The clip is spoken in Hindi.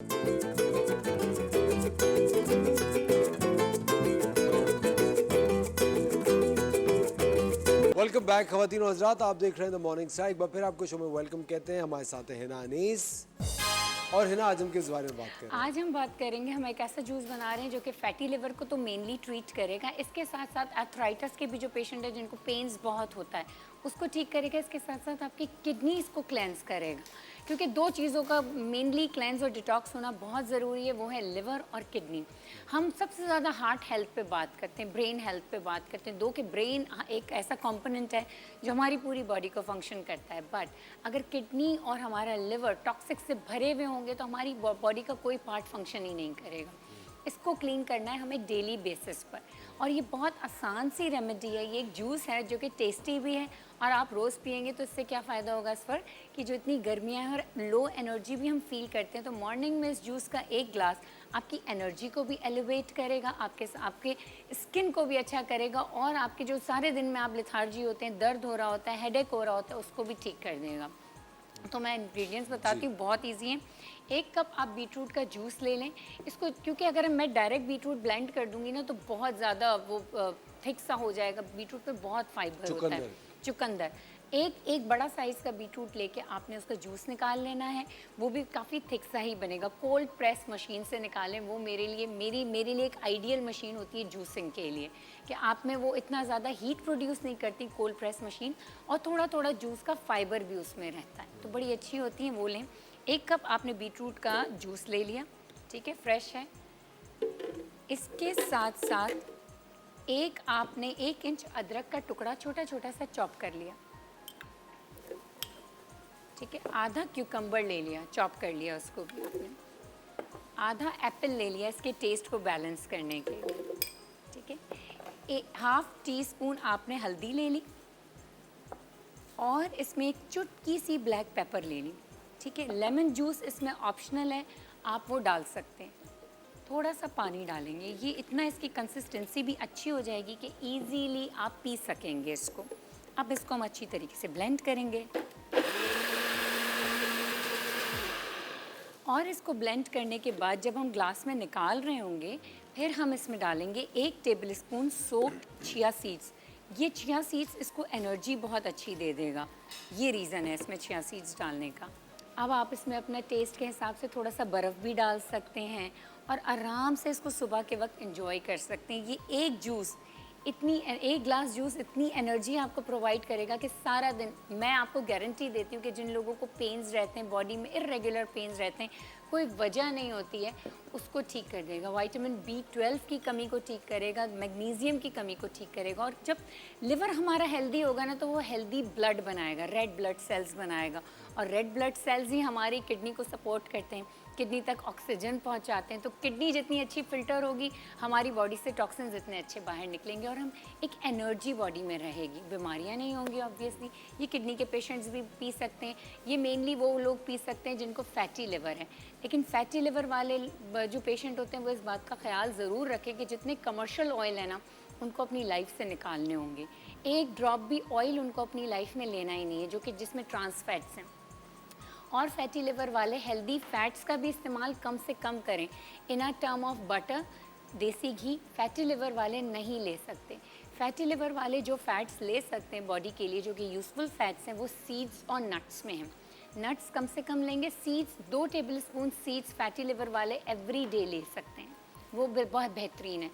वेलकम बैक खवातीन और हज़रात, आप देख रहे हैं द मॉर्निंग स्टार। एक बार फिर आपको शो में वेलकम कहते हैं। हमारे साथ है हिना अनीस। और हिना, आज हम किस बारे में बात करें? आज हम बात करेंगे, हम एक ऐसा जूस बना रहे हैं जो कि फैटी लिवर को तो मेनली ट्रीट करेगा। इसके साथ साथ आर्थराइटिस के भी जो पेशेंट है जिनको पेन्स बहुत होता है उसको ठीक करेगा। इसके साथ साथ आपकी किडनीज को क्लेंस करेगा, क्योंकि दो चीज़ों का मेनली क्लेंस और डिटॉक्स होना बहुत ज़रूरी है, वो है लिवर और किडनी। हम सबसे ज़्यादा हार्ट हेल्थ पे बात करते हैं, ब्रेन हेल्थ पे बात करते हैं। दो कि ब्रेन एक ऐसा कंपोनेंट है जो हमारी पूरी बॉडी को फंक्शन करता है, बट अगर किडनी और हमारा लिवर टॉक्सिक से भरे हुए होंगे तो हमारी बॉडी का कोई पार्ट फंक्शन ही नहीं करेगा। इसको क्लीन करना है हमें डेली बेसिस पर, और ये बहुत आसान सी रेमेडी है। ये एक जूस है जो कि टेस्टी भी है, और आप रोज़ पियेंगे तो इससे क्या फ़ायदा होगा इस पर कि जो इतनी गर्मियाँ हैं और लो एनर्जी भी हम फील करते हैं, तो मॉर्निंग में इस जूस का एक ग्लास आपकी एनर्जी को भी एलिवेट करेगा, आपके स्किन को भी अच्छा करेगा, और आपके जो सारे दिन में आप लेथार्जी होते हैं, दर्द हो रहा होता है, हेडेक हो रहा होता है, उसको भी ठीक कर देगा। तो मैं इंग्रेडिएंट्स बताती हूँ, बहुत इजी हैं। 1 कप आप बीटरूट का जूस ले लें। इसको क्योंकि अगर मैं डायरेक्ट बीटरूट ब्लेंड कर दूंगी ना तो बहुत ज़्यादा वो थिक सा हो जाएगा। बीटरूट में बहुत फाइबर होता है, चुकंदर। एक बड़ा साइज़ का बीटरूट लेके आपने उसका जूस निकाल लेना है, वो भी काफ़ी थिक सा ही बनेगा। कोल्ड प्रेस मशीन से निकालें, वो मेरे लिए एक आइडियल मशीन होती है जूसिंग के लिए, कि आप में वो इतना ज़्यादा हीट प्रोड्यूस नहीं करती कोल्ड प्रेस मशीन, और थोड़ा थोड़ा जूस का फाइबर भी उसमें रहता है, तो बड़ी अच्छी होती है, वो लें। 1 कप आपने बीटरूट का जूस ले लिया, ठीक है, फ्रेश है। इसके साथ साथ आपने 1 इंच अदरक का टुकड़ा छोटा छोटा सा चॉप कर लिया, ठीक है। आधा क्यूकम्बर ले लिया, चॉप कर लिया उसको भी आपने। आधा एप्पल ले लिया इसके टेस्ट को बैलेंस करने के लिए, ठीक है। 1/2 टीस्पून आपने हल्दी ले ली, और इसमें एक चुटकी सी ब्लैक पेपर ले ली, ठीक है। लेमन जूस इसमें ऑप्शनल है, आप वो डाल सकते हैं। थोड़ा सा पानी डालेंगे, ये इतना इसकी कंसिस्टेंसी भी अच्छी हो जाएगी कि इजीली आप पी सकेंगे इसको। अब इसको हम अच्छी तरीके से ब्लेंड करेंगे, और इसको ब्लेंड करने के बाद जब हम ग्लास में निकाल रहे होंगे, फिर हम इसमें डालेंगे 1 टेबलस्पून सोक्ड चिया सीड्स। ये चिया सीड्स इसको एनर्जी बहुत अच्छी दे देगा, ये रीज़न है इसमें चिया सीड्स डालने का। अब आप इसमें अपने टेस्ट के हिसाब से थोड़ा सा बर्फ़ भी डाल सकते हैं, और आराम से इसको सुबह के वक्त एंजॉय कर सकते हैं। ये एक ग्लास जूस इतनी एनर्जी आपको प्रोवाइड करेगा कि सारा दिन, मैं आपको गारंटी देती हूँ कि जिन लोगों को पेन्स रहते हैं, बॉडी में इर्रेगुलर पेन्स रहते हैं, कोई वजह नहीं होती है, उसको ठीक कर देगा। विटामिन B12 की कमी को ठीक करेगा, मैग्नीशियम की कमी को ठीक करेगा, और जब लिवर हमारा हेल्दी होगा ना तो वो हेल्दी ब्लड बनाएगा, रेड ब्लड सेल्स बनाएगा, और रेड ब्लड सेल्स ही हमारी किडनी को सपोर्ट करते हैं, किडनी तक ऑक्सीजन पहुंचाते हैं। तो किडनी जितनी अच्छी फिल्टर होगी, हमारी बॉडी से टॉक्सिन्स इतने अच्छे बाहर निकलेंगे, और हम एक एनर्जी बॉडी में रहेगी, बीमारियां नहीं होंगी ऑब्वियसली। ये किडनी के पेशेंट्स भी पी सकते हैं, ये मेनली वो लोग पी सकते हैं जिनको फैटी लिवर है। लेकिन फैटी लिवर वाले जो पेशेंट होते हैं वो इस बात का ख्याल ज़रूर रखें कि जितने कमर्शियल ऑयल है ना उनको अपनी लाइफ से निकालने होंगे। 1 ड्रॉप भी ऑयल उनको अपनी लाइफ में लेना ही नहीं है जो कि जिसमें ट्रांस फैट्स हैं। और फैटी लिवर वाले हेल्दी फैट्स का भी इस्तेमाल कम से कम करें। इन अ टर्म ऑफ बटर, देसी घी फैटी लिवर वाले नहीं ले सकते। फैटी लिवर वाले जो फैट्स ले सकते हैं बॉडी के लिए जो कि यूज़फुल फैट्स हैं, वो सीड्स और नट्स में हैं। नट्स कम से कम लेंगे। Seeds 2 tablespoon seeds fatty liver वाले एवरी डे ले सकते हैं, वो बहुत बेहतरीन है।